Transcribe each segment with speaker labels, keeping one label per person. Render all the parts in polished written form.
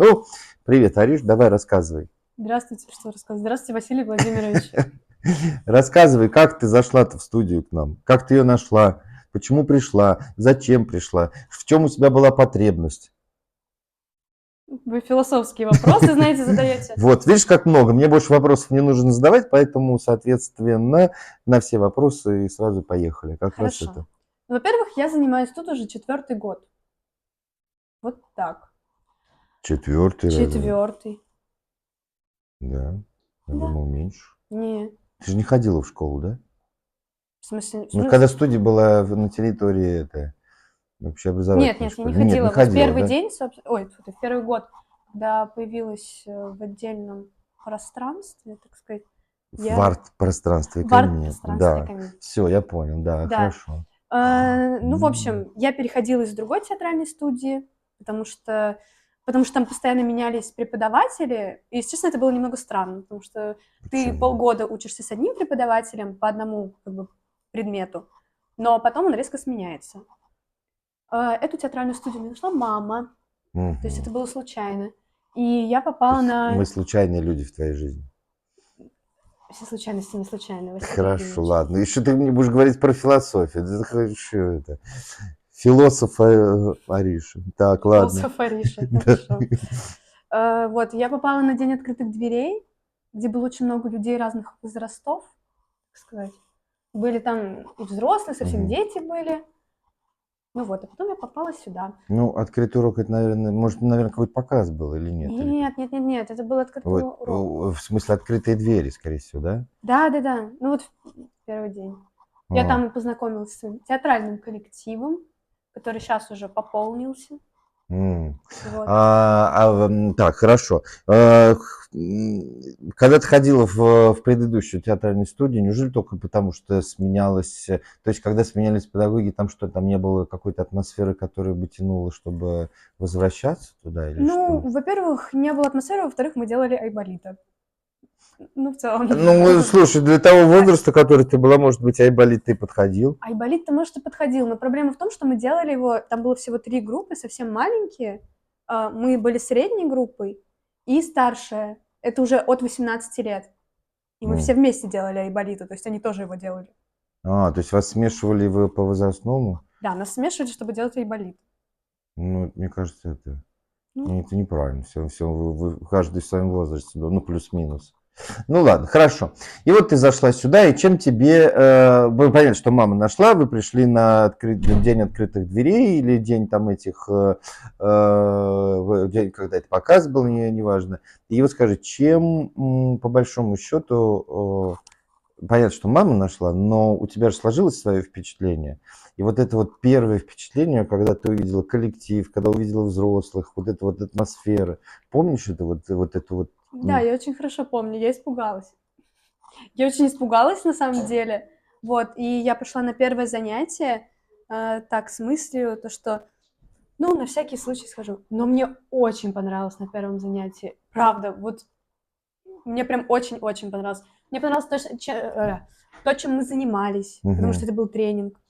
Speaker 1: Ну, привет, Ариш, давай рассказывай.
Speaker 2: Здравствуйте, что рассказывать? Здравствуйте, Василий Владимирович.
Speaker 1: Рассказывай, как ты зашла-то в студию к нам, как ты ее нашла, почему пришла, зачем пришла, в чем у тебя была потребность.
Speaker 2: Вы философские вопросы, знаете, задаете.
Speaker 1: Вот, видишь, как много. Мне больше вопросов не нужно задавать, поэтому, соответственно, на все вопросы и сразу поехали. Как раз
Speaker 2: Хорошо.
Speaker 1: это.
Speaker 2: Ну, во-первых, я занимаюсь тут уже 4-й год. Вот так.
Speaker 1: Четвертый разряд.
Speaker 2: 4-й.
Speaker 1: Да, я
Speaker 2: Да.
Speaker 1: думал меньше.
Speaker 2: Не.
Speaker 1: Ты же не ходила в школу, да?
Speaker 2: В смысле?
Speaker 1: Ну, когда студия была на территории
Speaker 2: Нет,
Speaker 1: общеобразовательной
Speaker 2: нет, я не
Speaker 1: школы. Нет, не
Speaker 2: ходила. Вот в
Speaker 1: ходила,
Speaker 2: первый
Speaker 1: да?
Speaker 2: день, ой, в первый год, когда появилась в отдельном пространстве, так сказать,
Speaker 1: В
Speaker 2: я
Speaker 1: арт-пространстве
Speaker 2: в
Speaker 1: Камин.
Speaker 2: арт-пространстве
Speaker 1: Да,
Speaker 2: камин.
Speaker 1: все, я понял, да,
Speaker 2: Да.
Speaker 1: хорошо.
Speaker 2: Ну, в
Speaker 1: М,
Speaker 2: общем, я переходила из другой театральной студии, потому что там постоянно менялись преподаватели. И, естественно, это было немного странно, потому что ты
Speaker 1: Почему?
Speaker 2: полгода учишься с одним преподавателем по одному как бы, предмету, но потом он резко сменяется. Эту театральную студию мне нашла мама, то есть это
Speaker 1: Мгм.
Speaker 2: было случайно. И я
Speaker 1: То
Speaker 2: попала
Speaker 1: есть мы
Speaker 2: на...
Speaker 1: случайные люди в твоей жизни.
Speaker 2: Все случайности не случайны, Василий
Speaker 1: Хорошо,
Speaker 2: Владимирович.
Speaker 1: ладно. Еще ты мне будешь говорить про философию. Это хорошо, это. Философ Ариша. Так, ладно.
Speaker 2: Философ Ариша,
Speaker 1: Да.
Speaker 2: хорошо. Вот, я попала на День открытых дверей, где было очень много людей разных возрастов, так сказать. Были там и взрослые, совсем
Speaker 1: Мгм.
Speaker 2: дети были. Ну вот, а потом я попала сюда.
Speaker 1: Ну, открытый урок, это, наверное, может, наверное, какой-то показ был или нет? Или как?
Speaker 2: Нет, нет, нет, нет, это был открытый
Speaker 1: Вот,
Speaker 2: урок.
Speaker 1: в смысле, открытые двери, скорее всего, да?
Speaker 2: Да-да-да, ну вот в первый день. Я
Speaker 1: А.
Speaker 2: там и познакомилась с своим театральным коллективом, который сейчас уже пополнился.
Speaker 1: М.
Speaker 2: Вот.
Speaker 1: Так, хорошо. Когда ты ходила в предыдущую театральную студию, неужели только потому, что сменялось, то есть когда сменялись педагоги, там что, там не было какой-то атмосферы, которая бы тянула, чтобы возвращаться туда или
Speaker 2: Ну,
Speaker 1: что?
Speaker 2: во-первых, не было атмосферы, во-вторых, мы делали айболита. Ну, в целом.
Speaker 1: Ну, слушай, для того возраста, который ты была, может быть, Айболит ты подходил.
Speaker 2: Айболит-то, может, и подходил, но проблема в том, что мы делали его, там было всего 3 группы, совсем маленькие. Мы были средней группой и старшая. Это уже от 18 лет. И мы все
Speaker 1: М.
Speaker 2: вместе делали Айболита, то есть они тоже его делали.
Speaker 1: То есть вас смешивали вы по возрастному?
Speaker 2: Да, нас смешивали, чтобы делать Айболит.
Speaker 1: Ну, мне кажется, это,
Speaker 2: Ну,
Speaker 1: ну, это неправильно. Все, вы каждый в своем возрасте, да, ну, плюс-минус. Ну ладно, хорошо. И вот ты зашла сюда, и чем тебе... Вы понятно, что мама нашла, вы пришли на день открытых дверей или день там этих... день, когда это показ был, неважно. И вот скажи, чем, по большому счету, понятно, что мама нашла, но у тебя же сложилось свое впечатление. И вот это вот первое впечатление, когда ты увидела коллектив, когда увидела взрослых, вот эта вот атмосфера. Помнишь это вот это вот?
Speaker 2: да, я очень хорошо помню, я испугалась. Я очень испугалась на самом деле. Вот, и я пошла на первое занятие так с мыслью, то что ну, на всякий случай схожу. Но мне очень понравилось на первом занятии. Правда, вот мне прям очень-очень понравилось. Мне понравилось то, чем мы занимались, потому что
Speaker 1: Мгм.
Speaker 2: это был тренинг.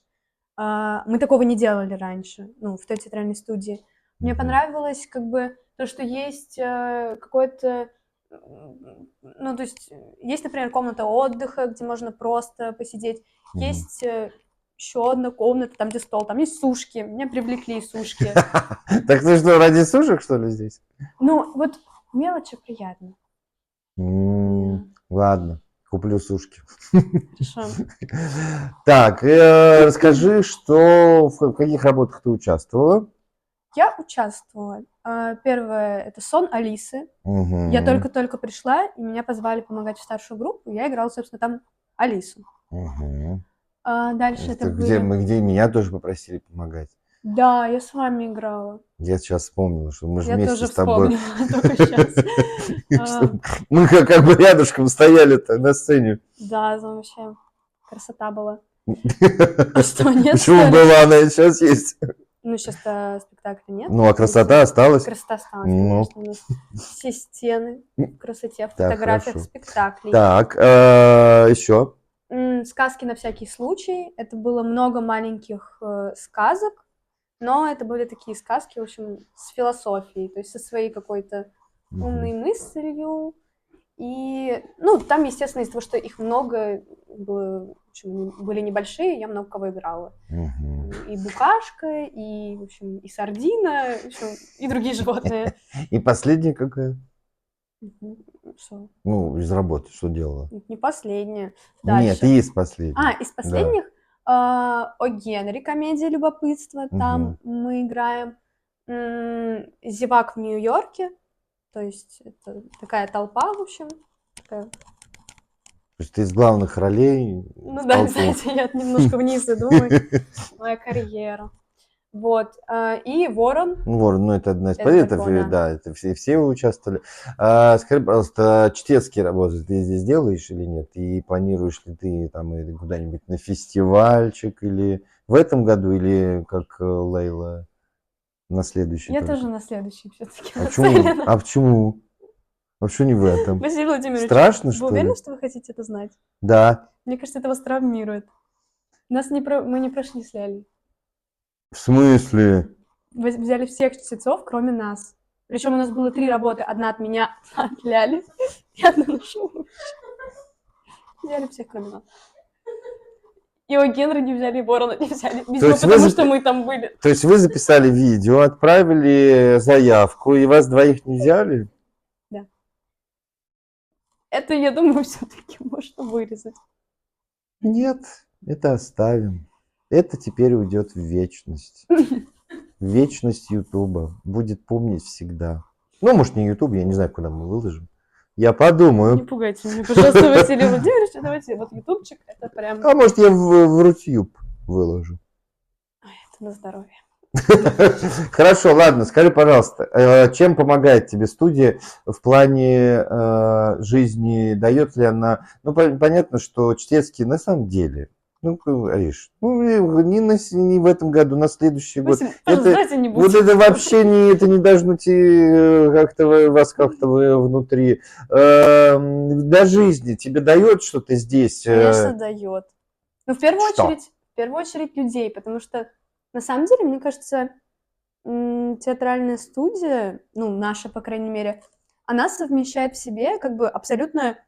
Speaker 2: Мы такого не делали раньше, ну, в той театральной студии. Мне
Speaker 1: Мгм.
Speaker 2: понравилось как бы то, что есть какое-то... Ну, то есть есть, например, комната отдыха, где можно просто посидеть.
Speaker 1: Мгм.
Speaker 2: Есть еще одна комната, там, где стол, там есть сушки. Меня привлекли сушки.
Speaker 1: Так ты что, ради сушек, что ли, здесь?
Speaker 2: Ну, вот мелочи приятно. Да,
Speaker 1: Ладно, куплю сушки.
Speaker 2: хорошо.
Speaker 1: Так, расскажи, в каких работах ты участвовала?
Speaker 2: Я участвовала. Первое — это «Сон Алисы». Я
Speaker 1: Мгм.
Speaker 2: только-только пришла, и меня позвали помогать в старшую группу. Я играла, собственно, там Алису.
Speaker 1: Мгм.
Speaker 2: Дальше это
Speaker 1: Где,
Speaker 2: были...
Speaker 1: где меня тоже попросили помогать.
Speaker 2: Да, я с вами играла.
Speaker 1: Я сейчас вспомнил, что мы же
Speaker 2: Я
Speaker 1: вместе
Speaker 2: тоже
Speaker 1: с тобой.
Speaker 2: вспомнила только сейчас.
Speaker 1: Что мы как бы рядышком стояли-то на сцене.
Speaker 2: Да, там вообще красота была. А что, нет,
Speaker 1: Почему
Speaker 2: что ли?
Speaker 1: была она и сейчас есть?
Speaker 2: Ну, сейчас-то спектакля нет,
Speaker 1: Ну, а красота
Speaker 2: естественно.
Speaker 1: осталась?
Speaker 2: Красота осталась,
Speaker 1: Ну,
Speaker 2: конечно. У нас все стены в красоте, в
Speaker 1: так,
Speaker 2: фотографиях
Speaker 1: хорошо.
Speaker 2: спектаклей.
Speaker 1: Так, еще.
Speaker 2: Сказки на всякий случай. Это было много маленьких сказок. но это были такие сказки, в общем, с философией, то есть со своей какой-то умной мыслью. И, ну, там, естественно, из-за того, что их много было, в общем, были небольшие, я много кого играла. И букашка, и, в общем, и сардина, в общем, и другие животные.
Speaker 1: И последняя какая?
Speaker 2: Что?
Speaker 1: Ну, из работы, что делала?
Speaker 2: Не последняя.
Speaker 1: Нет,
Speaker 2: Дальше.
Speaker 1: из последних.
Speaker 2: Из последних О Генри, комедия любопытства. Там мы играем зевак в Нью-Йорке. То есть это такая толпа, в общем. Такая...
Speaker 1: То есть ты из главных ролей.
Speaker 2: Ну да, знаете, я немножко вниз иду, моя карьера. Вот. И Ворон.
Speaker 1: Ворон, ну это одна из
Speaker 2: Это
Speaker 1: да, это все вы участвовали. Скажи, пожалуйста, чтецкие работы ты здесь делаешь или нет? И планируешь ли ты там или куда-нибудь на фестивальчик или в этом году, или как Лейла на следующий?
Speaker 2: Я
Speaker 1: только?
Speaker 2: тоже на следующий все-таки.
Speaker 1: А почему? А почему? А почему не в этом?
Speaker 2: Василий Владимирович,
Speaker 1: страшно,
Speaker 2: вы
Speaker 1: что
Speaker 2: уверены,
Speaker 1: ли?
Speaker 2: что вы хотите это знать?
Speaker 1: Да.
Speaker 2: Мне кажется, это вас травмирует. Мы не прошли с Лялей.
Speaker 1: В смысле?
Speaker 2: Вы взяли всех чтецов, кроме нас. Причем у нас было 3 работы. Одна от меня, от Ляли, и одна наша. Взяли всех, кроме нас. И о Генри не взяли, и Ворона не взяли. Видимо, потому что мы там были.
Speaker 1: То есть вы записали видео, отправили заявку, и вас двоих не взяли?
Speaker 2: Да. Это, я думаю, все-таки можно вырезать.
Speaker 1: Нет, это оставим. Это теперь уйдет в вечность. Вечность Ютуба. Будет помнить всегда. Ну, может, не Ютуб, я не знаю, куда мы выложим. Я подумаю.
Speaker 2: Не пугайте меня, пожалуйста, Василий Владимирович. Давайте, вот ютубчик, это прям...
Speaker 1: А может, я в Рутюб выложу.
Speaker 2: Это на здоровье.
Speaker 1: Хорошо, ладно, скажи, пожалуйста, чем помогает тебе студия в плане жизни? Дает ли она... Ну, понятно, что чтецкий на самом деле... Ну, говоришь, ну, не в этом году, на следующий год. Вот это вообще это не должно вас как-то внутри. Для жизни тебе дает что-то здесь?
Speaker 2: Конечно, дает. Но в первую очередь людей, потому что на самом деле, мне кажется, театральная студия, ну, наша, по крайней мере, она совмещает в себе как бы абсолютно,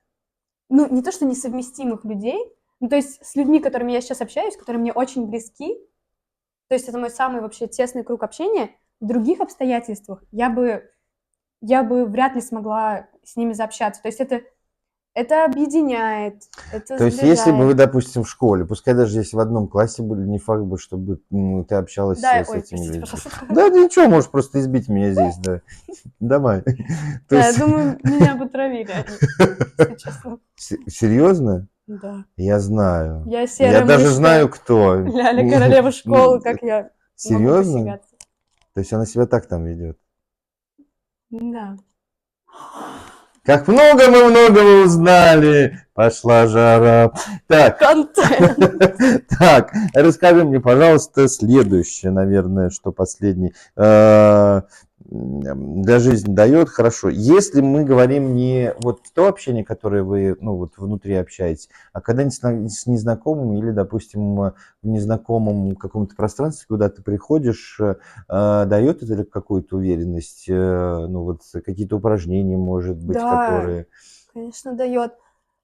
Speaker 2: ну, не то что несовместимых людей, ну, то есть с людьми, с которыми я сейчас общаюсь, которые мне очень близки, то есть это мой самый вообще тесный круг общения, в других обстоятельствах я бы вряд ли смогла с ними заобщаться. То есть это объединяет, это
Speaker 1: То есть,
Speaker 2: сближает.
Speaker 1: если бы вы, допустим, в школе, пускай даже если в одном классе были, не факт бы, чтобы ты общалась с этими людьми. Да, ничего, можешь просто избить меня здесь, да. Давай.
Speaker 2: Да, я думаю, меня бы травили они, если честно.
Speaker 1: Серьезно?
Speaker 2: Да.
Speaker 1: Я знаю.
Speaker 2: Я серая
Speaker 1: Я даже
Speaker 2: мышка.
Speaker 1: знаю, кто.
Speaker 2: Ляля, королева школы, как я могу
Speaker 1: Серьезно?
Speaker 2: посягаться.
Speaker 1: То есть она себя так там ведет?
Speaker 2: Да.
Speaker 1: Как много мы многого узнали. Пошла жара. Так.
Speaker 2: Контент.
Speaker 1: Так, расскажи мне, пожалуйста, следующее, наверное, что последний. Для жизни дает, хорошо. Если мы говорим не вот то общение, которое вы, ну, вот внутри общаетесь, а когда-нибудь с незнакомыми или, допустим, в незнакомом каком-то пространстве, куда ты приходишь, дает это какую-то уверенность? Ну, вот какие-то упражнения, может быть, которые...
Speaker 2: Конечно, дает.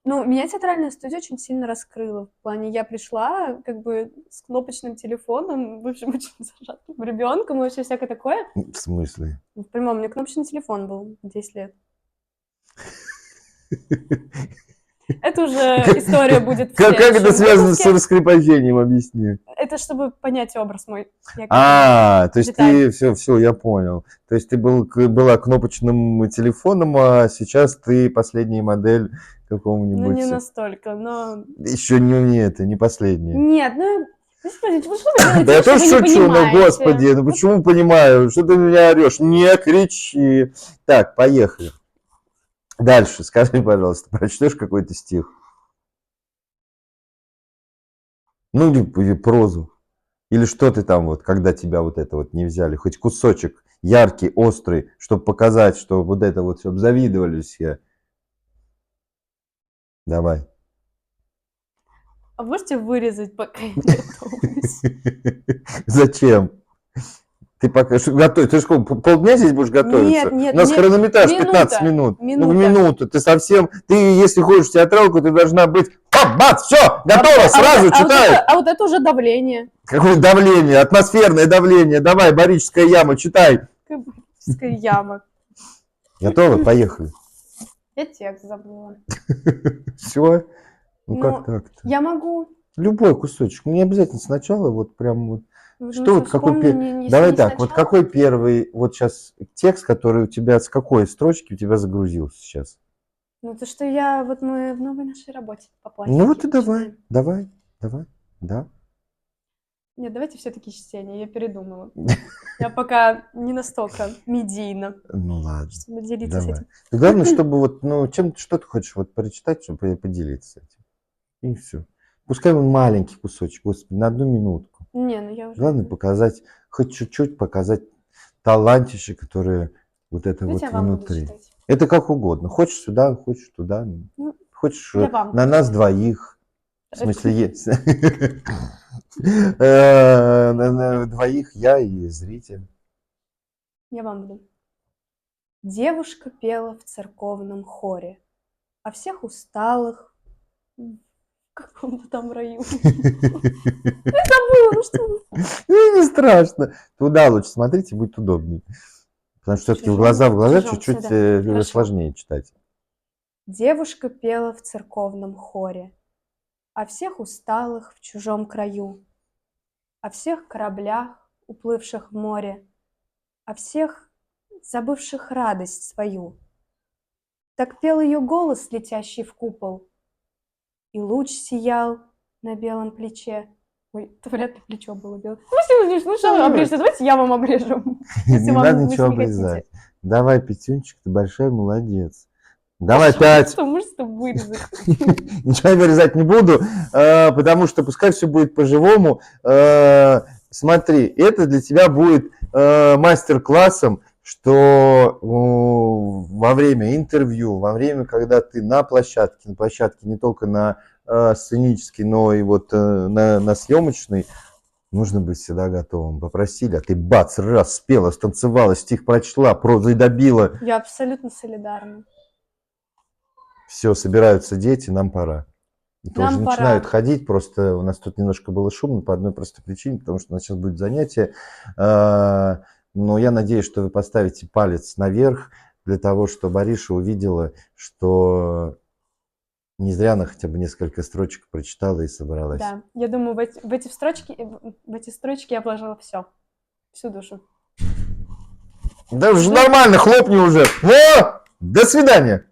Speaker 2: Ну, меня театральная студия очень сильно раскрыла. В плане, я пришла как бы с кнопочным телефоном, в общем, очень зажатым ребенком и вообще всякое такое.
Speaker 1: В смысле?
Speaker 2: В прямом, у меня кнопочный телефон был 10 лет. Это уже история будет.
Speaker 1: Как это связано с раскрепощением, объясни.
Speaker 2: Это чтобы понять образ мой.
Speaker 1: То есть ты, все, я понял. То есть ты была кнопочным телефоном, а сейчас ты последняя модель какого-нибудь...
Speaker 2: Ну, не настолько, но...
Speaker 1: Еще не последняя.
Speaker 2: Нет, ну... Господи, что вы делаете,
Speaker 1: да я тоже шучу, но господи, ну почему понимаю? Что ты на меня орешь? Не кричи. Так, поехали. Дальше, скажи, пожалуйста, прочтешь какой-то стих? Ну, или прозу. Или что ты там вот, когда тебя вот это вот не взяли? Хоть кусочек яркий, острый, чтобы показать, что вот это вот, чтобы завидовали все. Давай.
Speaker 2: А можете вырезать, пока я не готовлюсь?
Speaker 1: Зачем? Ты пока готовишь. Ты что, полдня здесь будешь готовиться?
Speaker 2: Нет,
Speaker 1: У нас
Speaker 2: нет,
Speaker 1: хронометраж 15 минут. Ну, минуту. Ты совсем... Ты, если ходишь в театралку, ты должна быть... Бац, все, готово, сразу читай.
Speaker 2: А вот это уже давление.
Speaker 1: Какое давление? Атмосферное давление. Давай, барическая яма, читай.
Speaker 2: Какая яма.
Speaker 1: Готово? Поехали.
Speaker 2: Я текст забыла.
Speaker 1: Все? Ну,
Speaker 2: Ну,
Speaker 1: как так-то?
Speaker 2: Я могу.
Speaker 1: Любой кусочек. Не обязательно сначала, вот прям вот.
Speaker 2: Ну,
Speaker 1: Что вот какой Давай так, вот какой первый, вот сейчас текст, который у тебя, с какой строчки у тебя загрузился сейчас?
Speaker 2: Ну, то, что мы в новой нашей работе по пластике
Speaker 1: Ну вот и
Speaker 2: читаем.
Speaker 1: давай, да.
Speaker 2: Нет, давайте все-таки чтение, я передумала. Я пока не настолько медийна,
Speaker 1: Ну ладно,
Speaker 2: чтобы делиться с
Speaker 1: давай.
Speaker 2: этим.
Speaker 1: Главное, чтобы вот, ну, что ты хочешь вот прочитать, чтобы поделиться этим. И все. Пускай он маленький кусочек, господи, на 1 минутку.
Speaker 2: Не, ну я уже...
Speaker 1: Главное показать, хоть чуть-чуть показать талантище, которое вот это
Speaker 2: Давайте
Speaker 1: вот
Speaker 2: я вам буду
Speaker 1: внутри.
Speaker 2: читать.
Speaker 1: Это как угодно. Хочешь сюда, хочешь туда.
Speaker 2: Ну,
Speaker 1: Хочешь
Speaker 2: я вам
Speaker 1: на
Speaker 2: буду
Speaker 1: нас
Speaker 2: читать.
Speaker 1: двоих. В смысле, есть. На двоих я и зритель.
Speaker 2: Я вам буду. Девушка пела в церковном хоре о всех усталых в каком-то там раю. Забыла, ну что?
Speaker 1: Не страшно. Туда лучше смотрите, будет удобнее. Потому что все-таки в глаза чуть-чуть
Speaker 2: Хорошо.
Speaker 1: сложнее читать.
Speaker 2: Девушка пела в церковном хоре о всех усталых в чужом краю, о всех кораблях, уплывших в море, о всех забывших радость свою. Так пел ее голос, летящий в купол, и луч сиял на белом плече. Ой, это вряд ли плечо было белое. Ну что обрежете? Давайте я вам обрежу.
Speaker 1: Не надо ничего
Speaker 2: не
Speaker 1: обрезать.
Speaker 2: хотите.
Speaker 1: Давай, Петюнчик, ты большой молодец. Давай 5.
Speaker 2: Что, можете вырезать?
Speaker 1: Ничего вырезать не буду, потому что пускай все будет по-живому. Смотри, это для тебя будет мастер-классом, что во время интервью, во время, когда ты на площадке не только на сценической, но и вот на съемочной, нужно быть всегда готовым. Попросили, а ты бац, раз, спела, станцевала, стих прочла, прозой добила.
Speaker 2: Я абсолютно солидарна.
Speaker 1: Все, собираются дети, нам пора. Это
Speaker 2: Нам
Speaker 1: уже
Speaker 2: пора.
Speaker 1: начинают ходить, просто у нас тут немножко было шумно по одной простой причине, потому что у нас сейчас будет занятие. Но я надеюсь, что вы поставите палец наверх для того, чтобы Ариша увидела, что не зря она хотя бы несколько строчек прочитала и собралась.
Speaker 2: Да, я думаю, в эти строчки я вложила все, всю душу.
Speaker 1: Да уже нормально, хлопни уже. Во! До свидания.